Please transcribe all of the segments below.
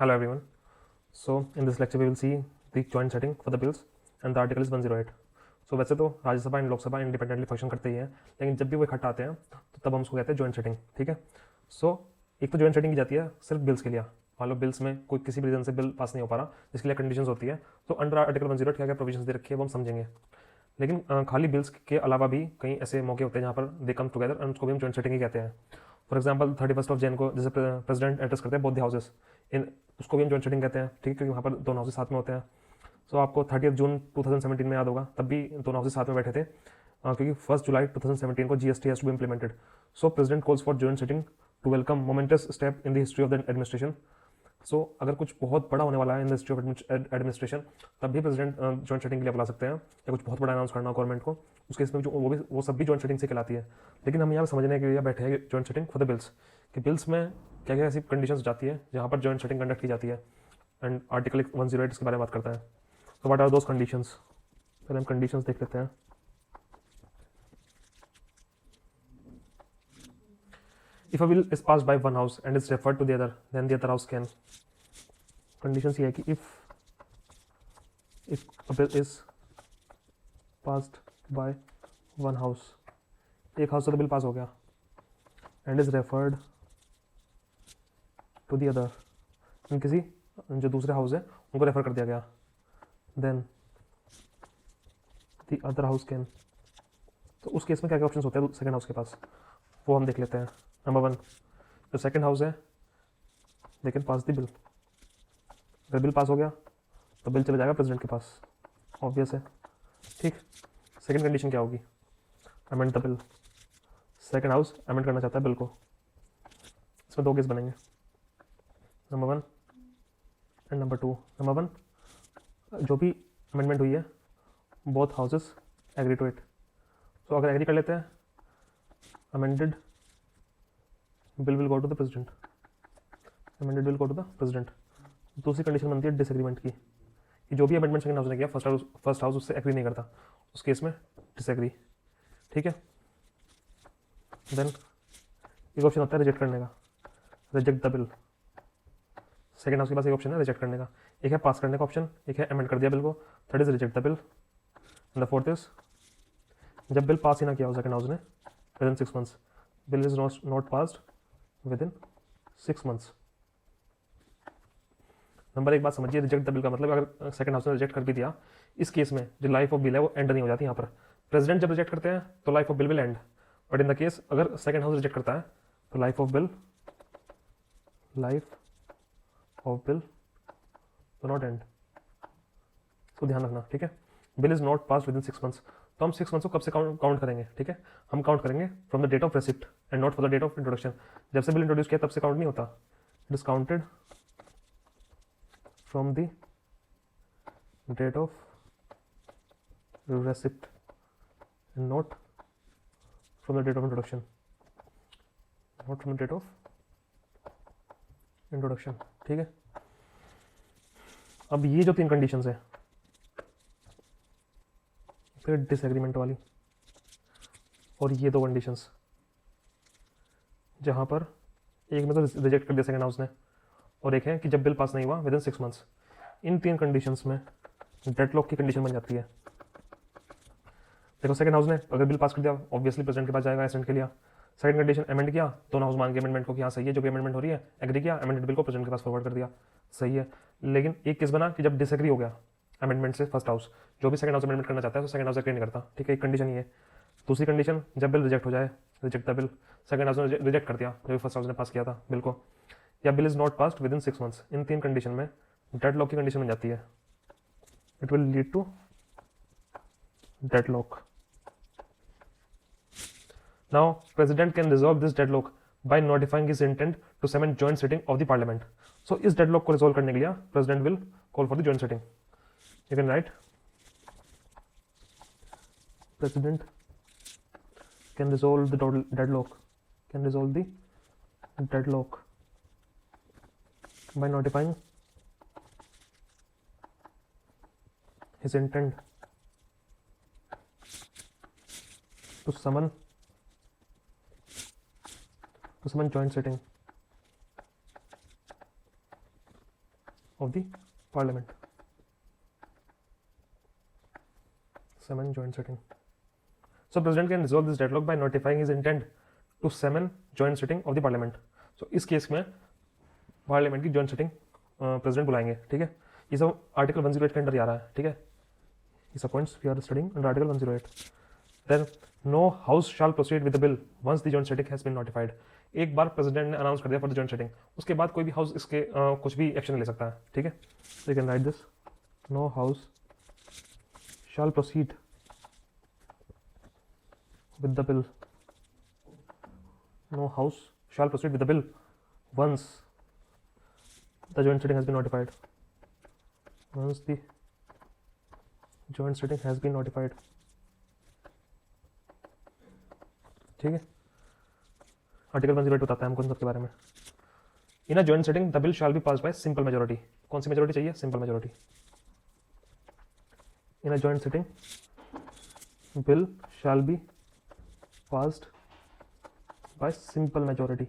Hello everyone. So in this lecture we will see the joint setting for the bills and the article is 108. So वैसे तो Rajya Sabha and Lok Sabha independently function करते ही हैं, लेकिन जब भी वो इकट्ठा आते हैं तो तब हम उसको कहते हैं जॉइंट सेटिंग. ठीक है. सो एक तो जॉइंट सेटिंग की जाती है सिर्फ बिल्स के लिए. मान लो बिल्स में कोई किसी भी रीजन से बिल पास नहीं हो पा रहा, जिसके लिए कंडीशंस होती है, तो अंडर आर्टिकल 108 क्या क्या प्रोविजंस दे रखी है वो हम समझेंगे. लेकिन खाली बिल्स के अलावा भी कई ऐसे मौके होते हैं जहाँ पर दे कम टुगेदर एंड उसको भी हम जॉइंट सेटिंग ही कहते हैं. फॉर एग्जाम्पल 31 जैन को जैसे प्रेसिडेंट एड्रेस करते हैं बोथ द हाउसेस, इन उसको भी हम जॉइंट सेटिंग कहते हैं. ठीक है, क्योंकि वहाँ पर दोनों हाउसेस साथ में होते हैं. सो आपको 30 जून 2017 में याद होगा, तब भी दोनों हाउसेस साथ में बैठे थे, क्योंकि 1 जुलाई 2017 को GST has to be implemented. So president calls for joint setting to welcome momentous step in the history of the administration. So अगर कुछ बहुत बड़ा होने वाला है in the history of administration, तब भी प्रेसिडेंट जॉइंट सेटिंग के लिए बुला सकते हैं, या कुछ बहुत बड़ा अनाउंस करना गवर्नमेंट को, उसके इसमें जो वो सब भी जॉइंट सेटिंग से कहलाती है. लेकिन हम यहाँ पर समझने के लिए बैठे हैं joint setting for the bills, कि बिल्स में क्या क्या ऐसी कंडीशंस जाती है जहाँ पर जॉइंट सेटिंग कंडक्ट की जाती है. एंड आर्टिकल 108 इसके बारे में बात करता है. तो व्हाट आर दोज कंडीशंस? पहले हम कंडीशंस देख लेते हैं. If a bill is passed by one house and is referred to the other, then the other house can. Conditions ये है कि if a bill is passed by one house, एक house से तो बिल पास हो गया, and is referred to the other, किसी जो दूसरे हाउस है उनको रेफर कर दिया गया, then the other house can. तो उस केस में क्या क्या ऑप्शन होते हैं सेकंड हाउस के पास, वो हम देख लेते हैं. नंबर 1, जो सेकंड हाउस है they can pass the bill. अगर बिल पास हो गया तो बिल चला जाएगा प्रेसिडेंट के पास, ऑब्वियस है. ठीक. सेकंड कंडीशन क्या होगी? Amend the bill. Second house amend करना चाहता है बिल को. इसमें दो केस बनेंगे, नंबर 1 एंड नंबर 2. नंबर 1, जो भी अमेंडमेंट हुई है both houses agree to it. So अगर एग्री कर लेते हैं, amended bill will go to the president. Amended bill go to the president. दूसरी कंडीशन बनती है डिसएग्रीमेंट की, कि जो भी अमेंडमेंट सेकंड हाउस ने किया फर्स्ट हाउस उससे एग्री नहीं करता, उस केस में डिसएग्री. ठीक है. देन एक ऑप्शन होता है रिजेक्ट करने का, reject the bill. Second house के पास एक ऑप्शन है रिजेक्ट करने का. एक है पास करने का ऑप्शन, एक है अमेंड कर दिया बिल को. Third is reject the bill. And the fourth is जब बिल पास ही ना किया हो सेकंड हाउस ने with in 6 months, bill is not passed with in 6 months. Number 1 बात समझिए, रिजेक्ट द बिल का मतलब अगर सेकंड हाउस ने रिजेक्ट कर भी दिया, इस केस में जो लाइफ ऑफ बिल है वो एंड नहीं हो जाती. यहाँ पर प्रेसिडेंट जब रिजेक्ट करते हैं तो life of bill will and, but in the case अगर सेकंड हाउस रिजेक्ट करता है तो लाइफ ऑफ बिल तो नॉट एंड. तो ध्यान रखना. ठीक है. Bill is not pass with in 6 months, तो हम 6 months को कब से काउंट करेंगे? ठीक है, हम काउंट करेंगे from the date of receipt and not for the date of introduction. जब से बिल इंट्रोड्यूस किया तब से काउंट नहीं होता. It is counted from the date of receipt and not from the date of introduction. Not from the date of introduction. ठीक है. अब ये जो 3 कंडीशंस है, फिर डिसएग्रीमेंट वाली, और ये 2 कंडीशंस जहाँ पर एक में तो रिजेक्ट कर दिया सेकंड हाउस ने, और एक है कि जब बिल पास नहीं हुआ विद इन 6 months. इन 3 कंडीशंस में डेडलॉक की कंडीशन बन जाती है. देखो, सेकंड हाउस ने अगर बिल पास कर दिया ऑब्वियसली प्रेसिडेंट के पास जाएगा एसेंट के लिए. सेकंड कंडीशन अमेंड किया, दोनों हाउस मान के अमेंडमेंट को कि हाँ सही है, जो भी अमेंडमेंट हो रही है एग्री किया, अमेंडेड बिल को प्रेसिडेंट के पास फॉरवर्ड कर दिया, सही है. लेकिन एक केस बना कि जब डिसएग्री हो गया अमेंडमेंट से फर्स्ट हाउस, जो भी सेकंड हाउस अमेंडमेंट करना चाहता है तो सेकंड हाउस एग्री नहीं करता. ठीक है, एक कंडीशन ये. दूसरी कंडीशन जब बिल रिजेक्ट हो जाए, reject the bill. Second house ने रिजेक्ट कर दिया जो भी फर्स्ट हाउस ने पास किया था बिल को, या bill is not passed with in 6 months. इन 3 कंडीशन में डेडलॉक की कंडीशन बन जाती है. It will lead to deadlock. Now, President can resolve this deadlock by notifying his intent to summon joint sitting of the Parliament. So, इस deadlock को resolve करने के लिए President will call for the joint sitting. You can write President can resolve the deadlock. Can resolve the deadlock by notifying his intent to summon joint sitting of the parliament. 7 joint sitting. So president can resolve this deadlock by notifying his intent to summon joint sitting of the parliament. So इस case में parliament की joint sitting president बुलाएंगे, ठीक है। ये sub article 108 के under आ रहा है, ठीक है। इस points we are studying under article 108. Then no house shall proceed with the bill once the joint sitting has been notified. एक बार प्रेसिडेंट ने अनाउंस कर दिया फॉर द जॉइंट सिटिंग, उसके बाद कोई भी हाउस इसके कुछ भी एक्शन ले सकता है, ठीक है। You can write this, no house shall proceed with the bill. No house shall proceed with the bill once the joint sitting has been notified. Once the joint sitting has been notified. ठीक है। Article 108 बताता है हमको इन सब के बारे में। In a joint sitting the bill shall be passed by simple majority. कौन सी मेजोरिटी चाहिए? Simple majority. In a joint sitting bill shall be passed by simple majority.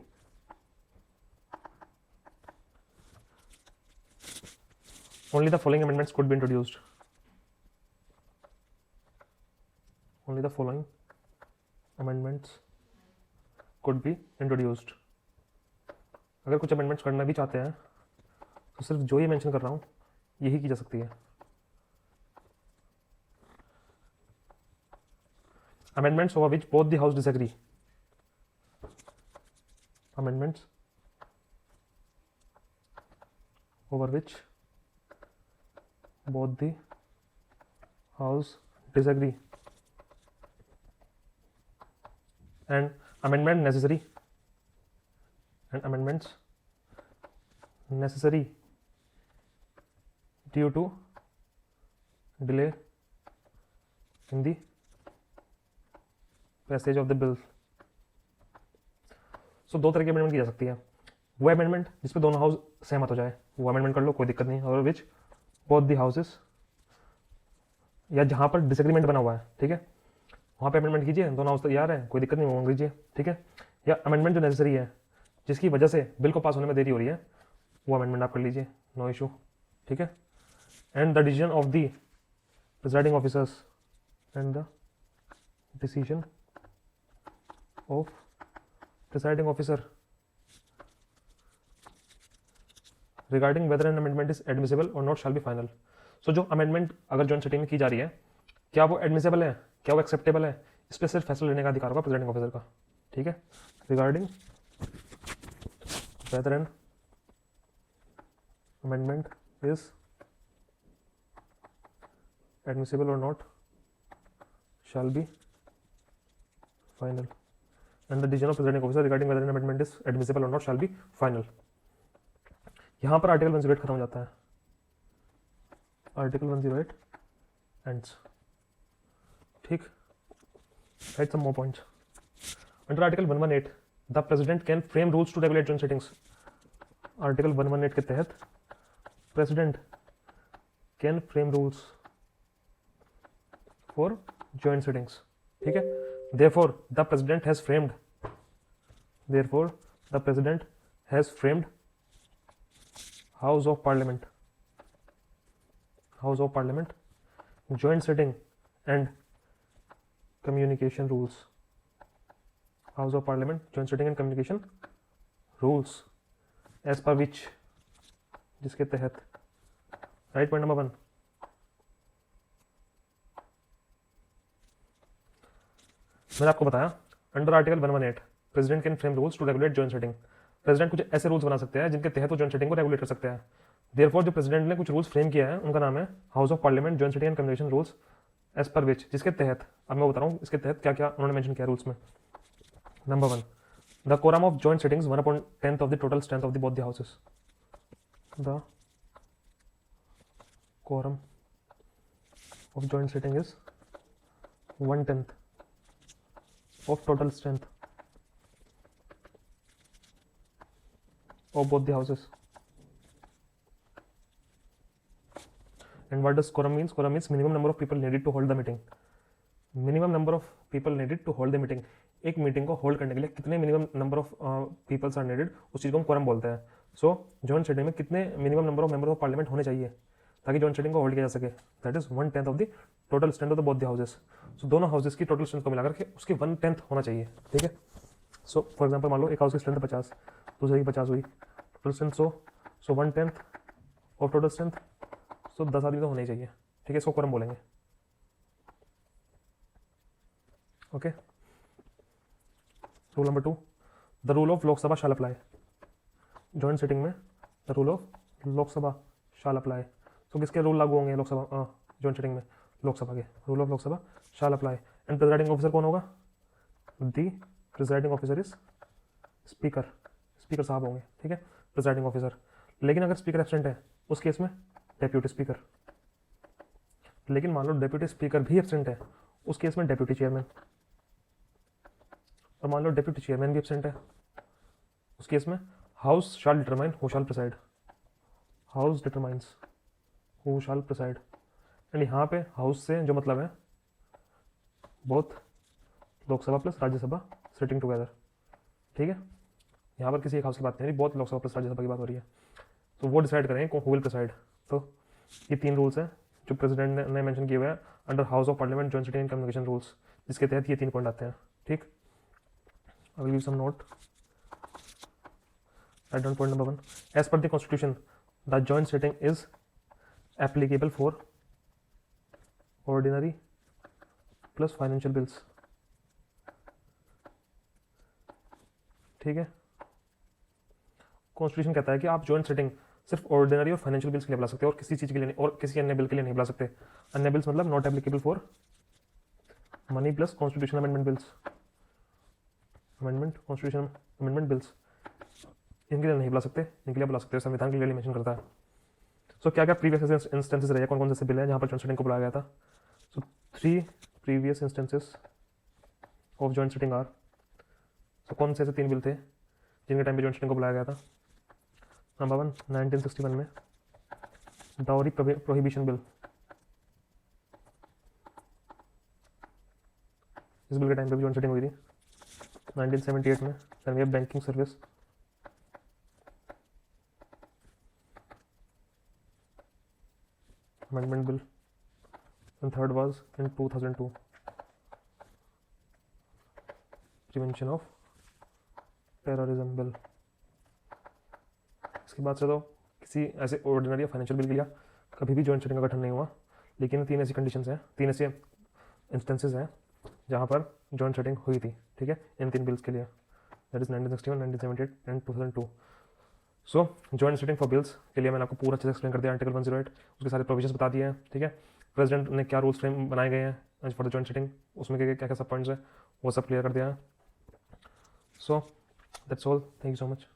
Only the following amendments could be introduced. Only the following amendments could be introduced. अगर कुछ amendments करना भी चाहते हैं तो सिर्फ जो ये मेंशन कर रहा हूँ यही की जा सकती है. Amendments over which both the house disagree. Amendments over which both the house disagree. And amendment necessary. And amendments necessary due to delay in the passage of the bill. So दो तरह की अमेंडमेंट की जा सकती है. वो amendment जिस पे दोनों हाउस सहमत हो जाए वो अमेंडमेंट कर लो, कोई दिक्कत नहीं. और विच बोथ द हाउसेस, या जहां पर डिसएग्रीमेंट बना हुआ है, ठीक है, वहां पे अमेंडमेंट कीजिए, दोनों हाउस तैयार है, कोई दिक्कत नहीं, वो कीजिए, ठीक है. या अमेंडमेंट जो नेसेसरी है जिसकी वजह से बिल को पास होने में देरी हो रही है वो अमेंडमेंट आप कर लीजिए, नो इशू, ठीक है. And the decision of the presiding officers and the decision of presiding officer regarding whether an amendment is admissible or not shall be final. So जो amendment अगर joint sitting में की जा रही है क्या वो admissible है, क्या वो acceptable है, इस पर सिर्फ फैसला लेने का अधिकार होगा presiding officer का, ठीक है. regarding whether an amendment is admissible or not shall be final. And the decision of presiding officer regarding whether an amendment is admissible or not shall be final. यहां पर आर्टिकल 108 खत्म हो जाता है. Article 108 ends. ठीक. Write some more points. Under article 118 the president can frame rules to regulate joint sittings. Article 118 के तहत president can frame rules for joint sittings. ठीक है. Therefore, the president has framed House of Parliament, joint sitting and communication rules. House of Parliament, joint sitting and communication rules, as per which, जिसके तहत, right, point number 1. मैंने आपको बताया under article 118 president can frame rules to regulate joint sitting. President कुछ ऐसे rules बना सकते हैं जिनके तहत वो जॉइंट सिटिंग को रेगुलेट कर सकते हैं. देयरफॉर जो प्रेसिडेंट ने कुछ रूल्स फ्रेम किया है उनका नाम है house of parliament joint sitting and communication rules, as पर विच, जिसके तहत, अब मैं बता रहा हूँ इसके तहत क्या क्या उन्होंने मेंशन किया रूल्स में. Number 1, the quorum of joint sittings 1/10 of the total strength of the both the houses. The quorum of joint sitting is 1/10 of total strength of both the houses. And what does quorum means? Quorum means minimum number of people needed to hold the meeting. Minimum number of people needed to hold the meeting. एक meeting को hold करने के लिए कितने minimum number of peoples are needed, उस चीज़ को हम क्वोरम बोलते हैं। सो जॉइंट सिटिंग में कितने minimum number of member of parliament होने चाहिए ताकि जॉइंट सिटिंग को होल्ड किया जा सके, that is 1/10 of the total strength of the both the houses. So दोनों हाउसेस की टोटल स्ट्रेंथ को मिलाकर के उसकी 1/10 होना चाहिए, ठीक है। सो फॉर एग्जाम्पल मान लो एक हाउस की स्ट्रेंथ 50, दूसरे की 50 हुई, total strength 100, so 1/10 of total strength, so 10 आदमी तो होने ही चाहिए, ठीक है। इसको क्वोरम बोलेंगे, okay. Rule number 2, the rule of Lok Sabha shall apply. Joint sitting में the rule of Lok Sabha shall apply. तो किसके रूल लागू होंगे लोकसभा जॉइंट सिटिंग में? लोकसभा के rule of Lok Sabha shall apply. And presiding officer कौन होगा? The presiding officer is speaker, speaker साहब होंगे, ठीक है, प्रिजाइडिंग ऑफिसर। लेकिन अगर स्पीकर एब्सेंट है उस केस में डेप्यूटी स्पीकर। लेकिन मान लो डेप्यूटी स्पीकर भी एब्सेंट है, उस केस में डेप्यूटी चेयरमैन। और मान लो डेप्यूटी चेयरमैन भी एब्सेंट है, उस केस में house shall determine who shall preside, house determines who shall preside. And यहाँ पे हाउस से जो मतलब है both Lok Sabha plus Rajya Sabha sitting together, ठीक है। यहाँ पर किसी एक हाउस की बात नहीं हो रही, बहुत लोकसभा प्लस राज्यसभा की बात हो रही है। तो वो डिसाइड करेंगे हु विल प्रिसाइड। तो ये 3 रूल्स हैं जो प्रेसिडेंट ने मेंशन किए हुए हैं under house of parliament joint sitting and communication rules, जिसके तहत ये 3 पॉइंट आते हैं, ठीक। I will give some note. Write down point number 1. As per the Constitution, the joint sitting is applicable for ordinary plus financial bills. ठीक है। Constitution कहता है कि आप जॉइंट सिटिंग सिर्फ ऑर्डिनरी और फाइनेंशियल बिल्स के लिए बुला सकते हो और किसी चीज़ के लिए नहीं, और किसी अन्य बिल के लिए नहीं बुला सकते। अन्य बिल्स मतलब not applicable for money plus constitution amendment bills, amendment constitution amendment bills, इनके लिए नहीं बुला सकते, इनके लिए बुला सकते हो, संविधान के लिए मेंशन करता है। सो क्या क्या प्रीवियस इंस्टेंसेस रहे, कौन कौन से बिल है जहाँ पर जॉइंट सिटिंग को बुलाया गया था? So 3 previous instances of joint sitting are, so कौन से ऐसे 3 बिल थे जिनके टाइम पे जॉइंट सिटिंग को बुलाया गया था? नंबर 1 1961 में डाउरी प्रोहिबिशन बिल, इस बिल के टाइम पे भी जॉइंट सिटिंग हुई थी। 1978 में then we have banking service, amendment bill, and third was in 2002 prevention of terrorism bill। इसके बाद से तो किसी ऐसे ऑर्डिनरी या फाइनेंशियल बिल के लिए कभी भी जॉइंट सिटिंग का गठन नहीं हुआ, लेकिन 3 ऐसी कंडीशंस हैं, 3 ऐसे इंस्टेंसेस हैं जहाँ पर जॉइंट सिटिंग हुई थी, ठीक है, इन 3 बिल्स के लिए, that is 1961, 1978 and 2002। So joint sitting for bills के लिए मैंने आपको पूरा अच्छे से एक्सप्लेन कर दिया, आर्टिकल 108 उसके सारे प्रोविजंस बता दिए हैं, ठीक है। प्रेसिडेंट ने क्या रूल्स फ्रेम बनाए गए हैं फॉर द जॉइंट सिटिंग, उसमें क्या क्या सब पॉइंट्स हैं वो सब क्लियर कर दिया है। So that's all, thank you so much.